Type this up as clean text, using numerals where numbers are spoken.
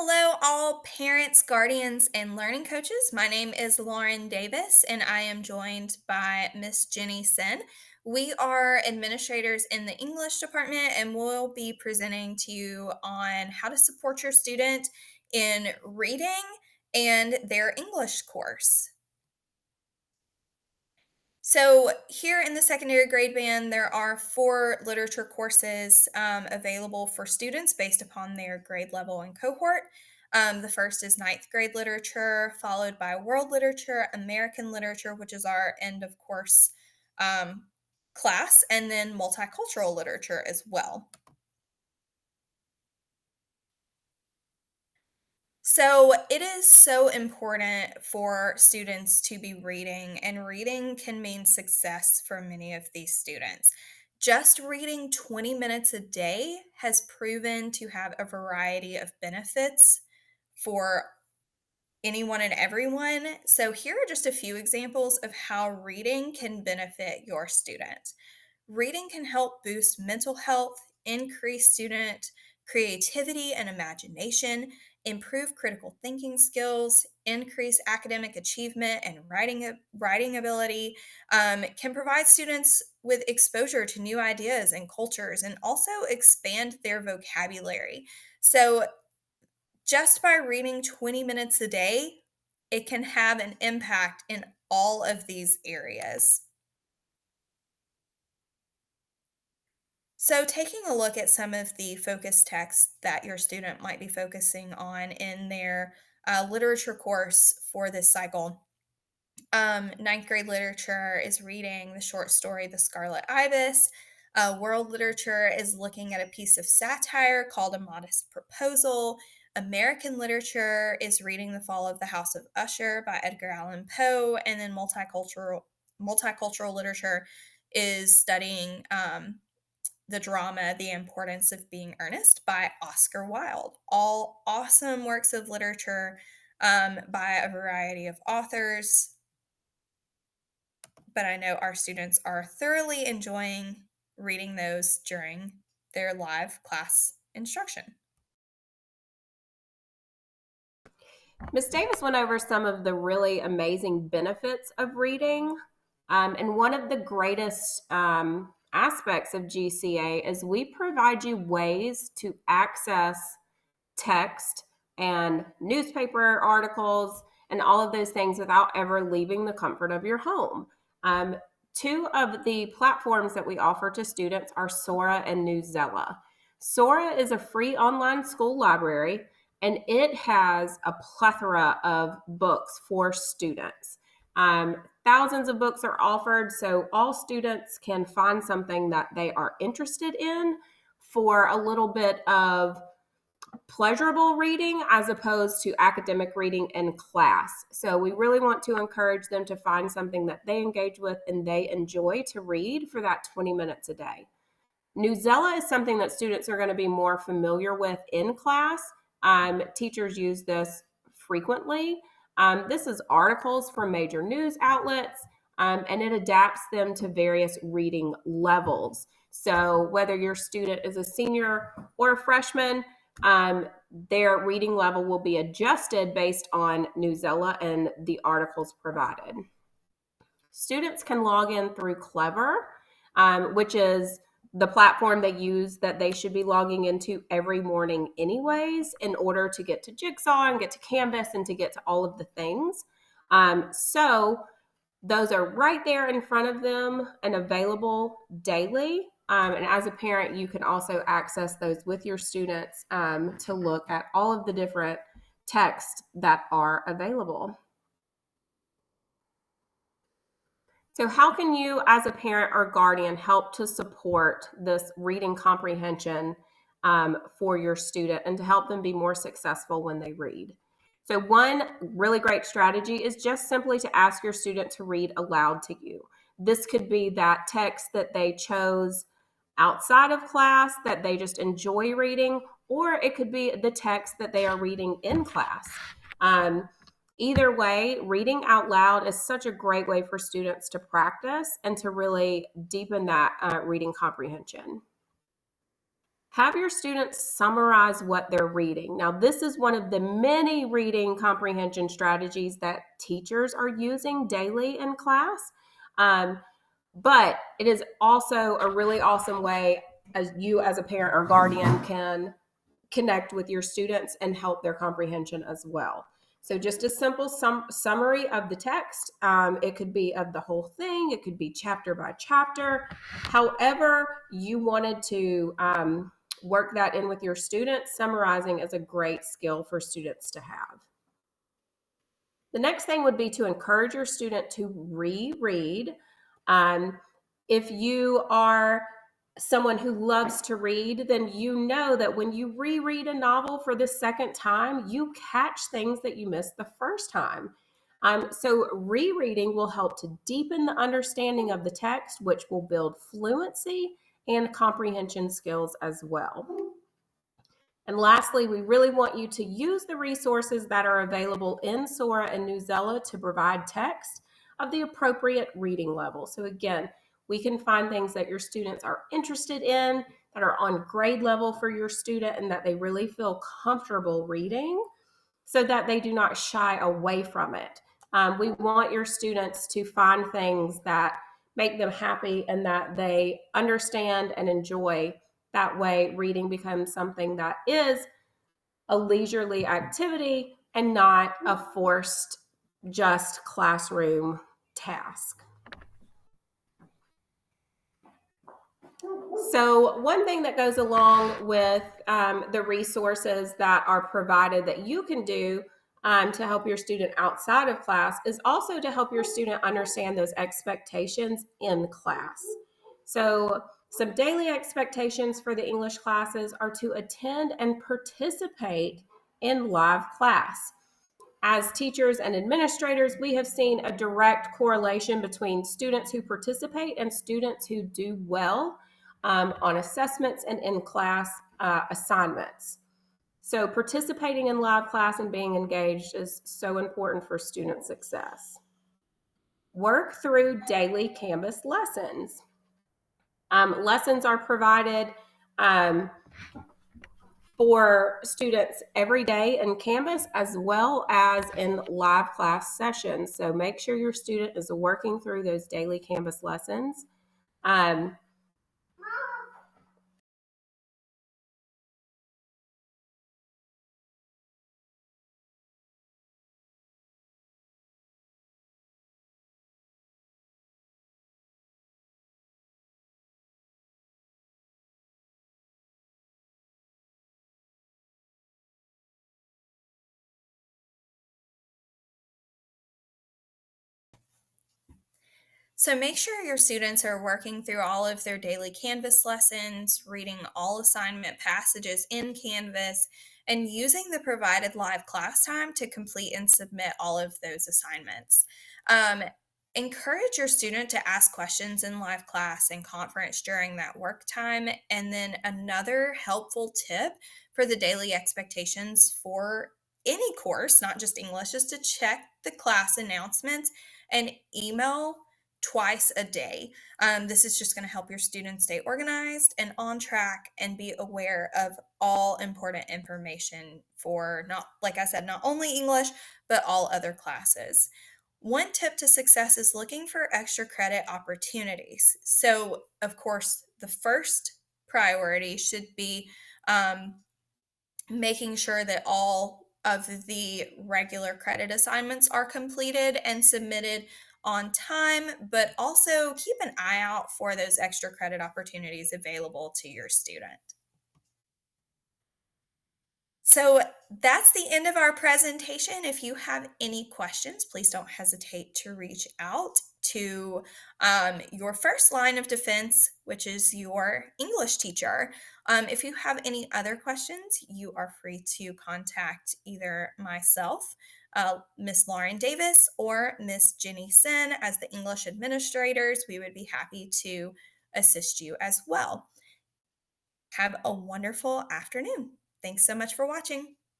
Hello, all parents, guardians, and learning coaches. My name is Lauren Davis, and I am joined by Miss Jenny Sin. We are administrators in the English department, and we'll be presenting to you on how to support your student in reading and their English course. So, here in the secondary grade band, there are four literature courses available for students based upon their grade level and cohort. The first is ninth grade literature, followed by world literature, American literature, which is our end of course um, class, and then multicultural literature as well. So it is so important for students to be reading, and reading can mean success for many of these students. Just reading 20 minutes a day has proven to have a variety of benefits for anyone and everyone. So, here are just a few examples of how reading can benefit your student. Reading can help boost mental health, increase student creativity and imagination, improve critical thinking skills, increase academic achievement and writing ability, can provide students with exposure to new ideas and cultures, and also expand their vocabulary. So, just by reading 20 minutes a day, it can have an impact in all of these areas. So, taking a look at some of the focus texts that your student might be focusing on in their literature course for this cycle. Ninth grade literature is reading the short story The Scarlet Ibis. World literature is looking at a piece of satire called A Modest Proposal. American literature is reading The Fall of the House of Usher by Edgar Allan Poe. And then multicultural literature is studying the drama The Importance of Being Earnest by Oscar Wilde. All awesome works of literature by a variety of authors, but I know our students are thoroughly enjoying reading those during their live class instruction. Ms. Davis went over some of the really amazing benefits of reading. And one of the greatest aspects of GCA is we provide you ways to access text and newspaper articles and all of those things without ever leaving the comfort of your home. Two of the platforms that we offer to students are Sora and Newsella. Sora is a free online school library, and it has a plethora of books for students. Thousands of books are offered, so all students can find something that they are interested in for a little bit of pleasurable reading as opposed to academic reading in class. So we really want to encourage them to find something that they engage with and they enjoy to read for that 20 minutes a day. Newsella is something that students are going to be more familiar with in class. Teachers use this frequently. This is articles from major news outlets, and it adapts them to various reading levels. So whether your student is a senior or a freshman, their reading level will be adjusted based on Newsella and the articles provided. Students can log in through Clever, which is the platform they use that they should be logging into every morning anyways in order to get to Jigsaw and get to Canvas and to get to all of the things. So those are right there in front of them and available daily. And as a parent, you can also access those with your students to look at all of the different texts that are available. So how can you as a parent or guardian help to support this reading comprehension for your student and to help them be more successful when they read? So one really great strategy is just simply to ask your student to read aloud to you. This could be that text that they chose outside of class that they just enjoy reading, or it could be the text that they are reading in class. Either way, reading out loud is such a great way for students to practice and to really deepen that reading comprehension. Have your students summarize what they're reading. Now, this is one of the many reading comprehension strategies that teachers are using daily in class. Um, but it is also a really awesome way as you as a parent or guardian can connect with your students and help their comprehension as well. So just a simple summary of the text. It could be of the whole thing. It could be chapter by chapter. However you wanted to work that in with your students, summarizing is a great skill for students to have. The next thing would be to encourage your student to reread. If you are someone who loves to read, then you know that when you reread a novel for the second time, you catch things that you missed the first time. So rereading will help to deepen the understanding of the text, which will build fluency and comprehension skills as well. And lastly, we really want you to use the resources that are available in Sora and Newsela to provide text of the appropriate reading level. So again, we can find things that your students are interested in, that are on grade level for your student, and that they really feel comfortable reading so that they do not shy away from it. We want your students to find things that make them happy and that they understand and enjoy. That way, reading becomes something that is a leisurely activity and not a forced, just classroom task. So, one thing that goes along with the resources that are provided that you can do to help your student outside of class is also to help your student understand those expectations in class. So, some daily expectations for the English classes are to attend and participate in live class. As teachers and administrators, we have seen a direct correlation between students who participate and students who do well on assessments and in class assignments. So, participating in live class and being engaged is so important for student success. Work through daily Canvas lessons. Lessons are provided for students every day in Canvas as well as in live class sessions. So make sure your student is working through those daily Canvas lessons. Um, So make sure your students are working through all of their daily Canvas lessons, reading all assignment passages in Canvas, and using the provided live class time to complete and submit all of those assignments. Um, Encourage your student to ask questions in live class and conference during that work time. And then another helpful tip for the daily expectations for any course, not just English, is to check the class announcements and email twice a day. This is just going to help your students stay organized and on track and be aware of all important information for not, like I said, not only English, but all other classes. One tip to success is looking for extra credit opportunities. So, of course, the first priority should be making sure that all of the regular credit assignments are completed and submitted on time, but also keep an eye out for those extra credit opportunities available to your student. So that's the end of our presentation. If you have any questions, please don't hesitate to reach out to your first line of defense, which is your English teacher. If you have any other questions, you are free to contact either myself, Miss Lauren Davis, or Miss Jenny Sin as the English administrators. We would be happy to assist you as well. Have a wonderful afternoon. Thanks so much for watching.